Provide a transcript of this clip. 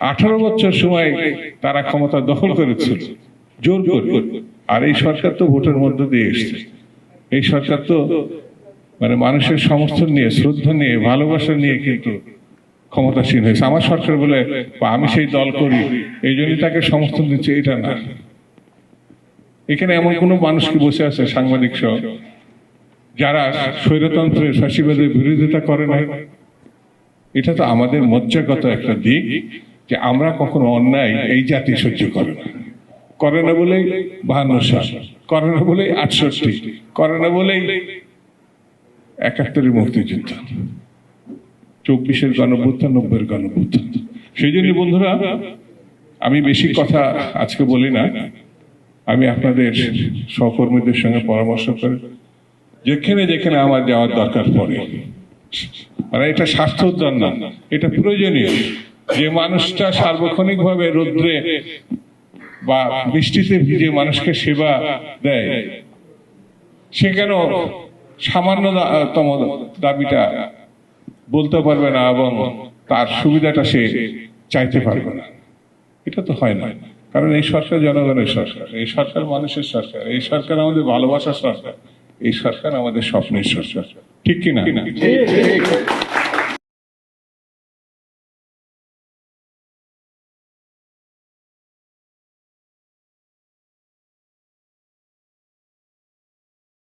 18 বছর সময় তারা ক্ষমতা দখল করেছিল জোর করে। আর এই সরকার তো ভোটের মধ্য দিয়ে এসছে। এই সরকার তো মানে মানুষের সমর্থন নিয়ে, শ্রদ্ধা নিয়ে, ভালোবাসা নিয়ে কিন্তু ক্ষমতাসীন হয়েছে। আমার সরকার বলে বা আমি সেই দল করি এই জন্যই তাকে সমর্থন দিচ্ছে, এটা না। এখানে এমন কোন মানুষ কি বসে আছে সাংবাদিক সহ যারা স্বৈরতন্ত্রের, ফ্যাসিবাদের বিরোধিতা করে না? এটা তো আমাদের মজ্জাগত একটা দিক যে আমরা কখনো অন্যায় এই জাতি সহ্য করে না। করে না বলেই 52 সাল, করে না বলেই 68, করে না বলেই 71-এর মুক্তিযুদ্ধ, 24-এর গণঅভ্যুত্থান, 90-এর গণঅভ্যুত্থান। সেই জন্য বন্ধুরা, আমি বেশি কথা আজকে বলি না। আমি আপনাদের সহকর্মীদের সঙ্গে পরামর্শ করে যেখানে যেখানে আমার যাওয়ার দরকার পড়ে, মানে এটা স্বার্থ উদ্যান না, এটা প্রয়োজনীয়। যে মানুষটা সার্বক্ষণিকভাবে রৌদ্রে বা বৃষ্টিতে ভিজে মানুষকে সেবা দেয়, সে কেন সামান্যতম দাবিটা বলতে পারবে না এবং তার সুবিধাটা সে চাইতে পারবে না? এটা তো হয় না। কারণ এই সরকার জনগণের সরকার, এই সরকার মানুষের সরকার, এই সরকার আমাদের ভালোবাসার সরকার, এই সরকার আমাদের স্বপ্নের সরকার। ঠিক কিনা?